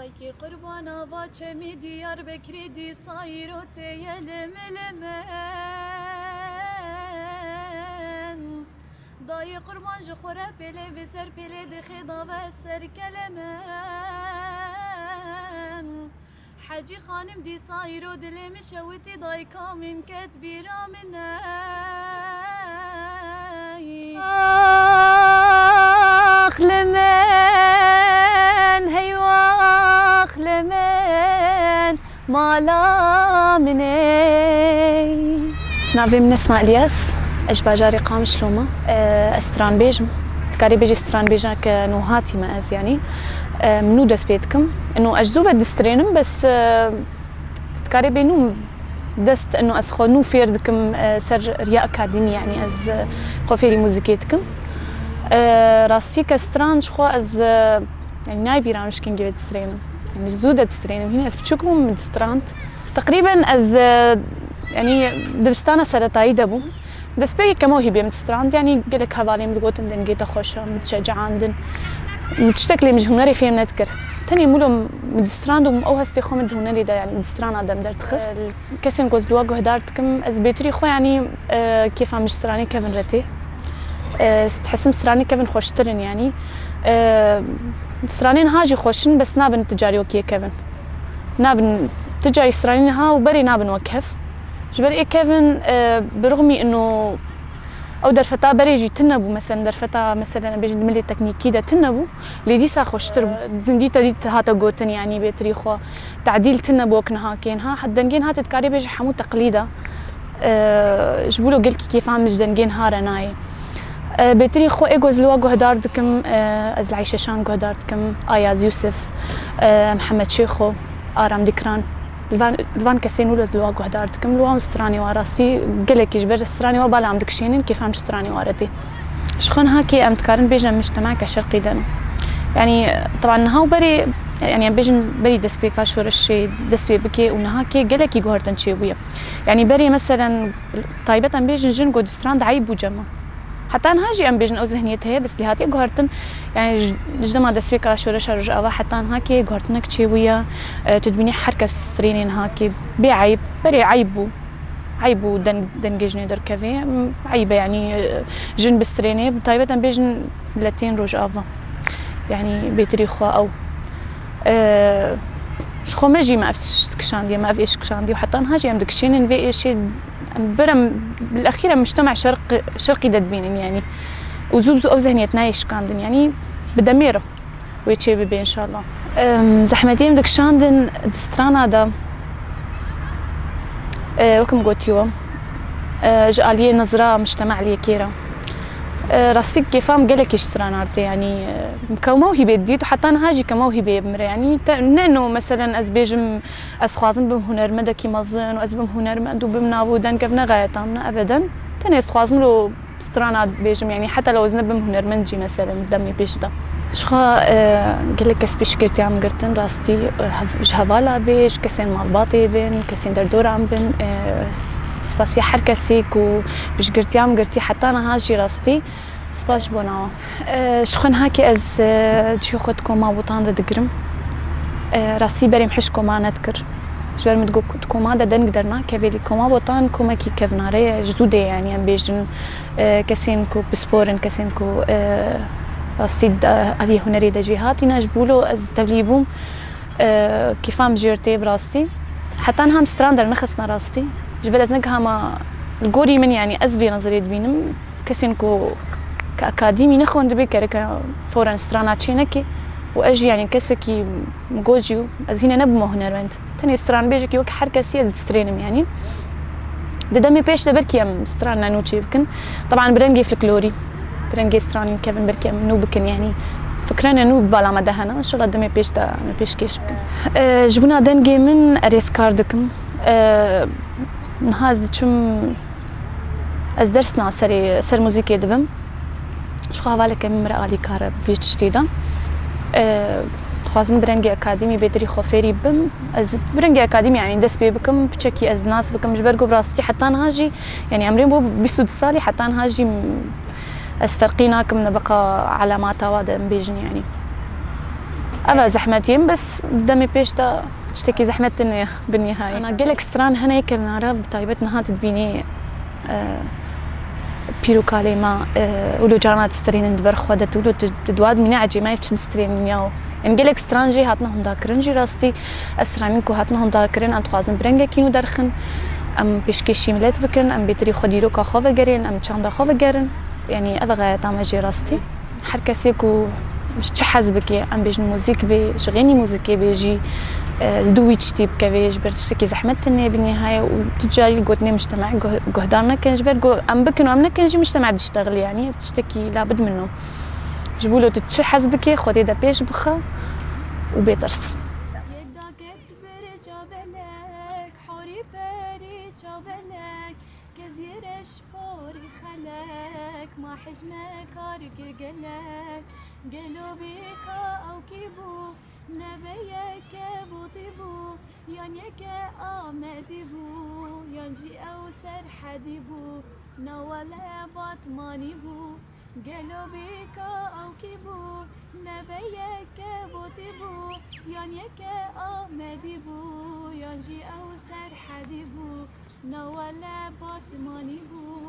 Hayki kurbana vaçemi diyar bekri di sayro teyelim elemen Dayı kurban ji xore pele ve ser pele de xida ve ser kelemen Hacı hanım di sayro dilimi şeviti dayı kamim ket biramine Akhlemen heyvah lemen مالا مني نافي من اسماء الياس اش باجاري قام شلومه استران بيجم تكاري بيجي استران بيجاك نوهاتي ماز يعني منو دس بيتكم انه اجزوفه دسترينم بس تكاري بينو دست انه اسخو نو فيردكم سر رياء اكاديمي يعني از خوفيري موزيكيتكم راستي كستران شخو از يعني نايبي رامش كين جيت سترينم يعني زودة تسترينم هنا اسبتشوكم من سترانت تقريبا از يعني دبستانا سرطاي دبو دسبي كموهبه من ستراند يعني قالك هذالي مدقوتن دن جيتا خوشة متشجعان دن متشتكلي مش هنري فيهم نذكر تاني مولو مدستراند او هستي خو مد هنري دا يعني دستران ادم در تخص كسين قوز لواقو هدارتكم از بيتري خو يعني كيف مش ستراني كيفن رتي استحسم ستراني كيفن خوشترن يعني سترانين هاجي خوشن بس نابن تجاري وكي كيفن نابن تجاري سترانين ها وبري نابن وكيف جبر إيه كيفن برغمي إنه أو درفتا بريجي تنبو مثلا درفتا مثلا بيجي ملي تكنيكي ده تنبو لدي ساخوش تربو زنديتا دي هاتا جوتن يعني بتريخو تعديل تنبو كنها كينها حد دنجين هات تكاري بيجي حمو تقليدا جبولو قلكي كيف عم مش دنجين هارا ناي بتريخو إيجوز لواجو هداردكم أز العيششان جو هداردكم آياز يوسف محمد شيخو آرام ديكران الفان كسين ولز لواجو هداردكم لواو ستراني وراسي قلك يجبر ستراني وبالا عم دكشينين كيف عم ستراني واردي شخون هاكي أم تكارن بيجن مجتمع كشرقي دن يعني طبعا هاو بري يعني بيجن بري دسبيكا شورشي دسبي بكي ونهاكي قلك يجوهرتن شيء يعني بري مثلا طيبة بيجن جن جو دستران عيب وجمع حتى هاجي ام بيجن او ذهنيتها بس لهاتي جهرتن يعني جدما دسبيكا شورش رجعوا حتى هاكي جهرتنك تشيويا تدبيني حركه سترينين هاكي بعيب بري عيبو دنجيجني دركافي عيبه يعني جن بستريني طيبه بيجن لاتين رجعوا يعني بيتريخو او شخو ماجي ما افش كشاندي ما افيش كشاندي وحتى هاجي ام دكشين في شيء برم بالاخير مجتمع شرقي ددبين يعني وزوبزو او ذهنيتنا يشكاندن يعني بدميره ويتشي بي ان شاء الله زحمتين دك شاندن دسترانا دا وكم قلت يوم جاليه نظره مجتمع لي كيرا راسك كيفام قالك يشترانا ارتي يعني كموهبه ديتو حتى انا هاجي كموهبه بمر يعني انه مثلا ازبيجم اسخوازم بهنر مدى كيما زين وازبم هنر مدو بمنابودن كيفنا غايتامنا ابدا تاني اسخوازم لو سترانا بيجم يعني حتى لو زنبم هنر منجي مثلا دمي بيشدا شخا قالك كسبيش كرتي عم قرتن راستي هفالا بيج كسين مال باطي بين كسين دردور عم بين سباسي حركسيك وبش قرتي عم قرتي حتى انا هاجي راستي سباش بوناوا شخون هاكي از جي خد كوما بوطان دا دقرم راستي بريم حش كوما نذكر جبر متقو كوما دا دن قدرنا كفيلي كوما بوطان كوما كي كفناري جدودة يعني ام بيجن كسين كو بسبورن كسين كو راستي علي هنري دا جهات ينجبولو از تبليبوم كيفام جيرتي براستي حتى انهم ستراندر نخسنا راستي جبل ازنك هما الجوري من يعني ازبي نظرية بينم كسينكو كأكاديمي نخون دبي كركا فورا ستراناتشينكي واجي يعني كسكي مجوجيو از هنا نبمو هنرمند تاني ستران بيجي وك حركة سياد سترينم يعني دمي بيش دبركي ام ستران نانوتشي بكن طبعا برنجي فلكلوري برنجي ستران كيفن بركي ام نو بكن يعني فكرنا نو بالا مدهنا ان شاء الله دمي بيش دا بيش كيش بكن جبنا دنجي من اريس كاردكم نهاز چم از درسنا سر موزيكي دبم شو حوالك ممر عالي كار فيش تشتيدا خوازم برنجي اكاديمي بيدري خوفيري بم از برنجي اكاديمي يعني دس بي بكم بتشكي از ناس بكم جبرقو براستي حتى هاجي يعني عمرين بو بيسود سالي حتى هاجي از فرقيناكم نبقى علامات وادا بيجن يعني أبا زحمتين بس دمي بيش دا تشتكي زحمتني بالنهاية. أنا قلك ستران هنا كبنارة بطيبتنا هات تبيني بيرو كاليما ولو جارنا تسترين ندبر خودت ولو تدواد مني عجي ما يفتش تسترين منياو يعني قلك سترانجي هاتنا هم داكرن جي راستي أسرع منكو هاتنا هم داكرن أم تخوازن برنجا كينو درخن أم بيشكيشي ملات بكن أم بيتري خديرو كخوفة جرين أم تشاندا خوفة جرن يعني هذا غاية طعم جي راستي هر كسيكو مش تحز بكي أم بيجن موزيك بيجغيني موزيكي بيجي الدويتش تيب كافيج برتشتكي زحمتني بالنهاية وتجاري القوتني مجتمع قهدارنا كنجبر أم بكن وأمنا كنجي مجتمع تشتغل يعني تشتكي لابد منه جبولو تتشحز بكي خودي دا بيش بخا وبيترس ما حجمك كاركر قلك قلوبك أو كيبو نبيك بوطيبو يانيك آمديبو يانجي أو سرحديبو نوالا باتمانيبو قلوبك أو كيبو نبيك بوطيبو يانيك آمديبو يانجي أو سرحديبو نوالا باتمانيبو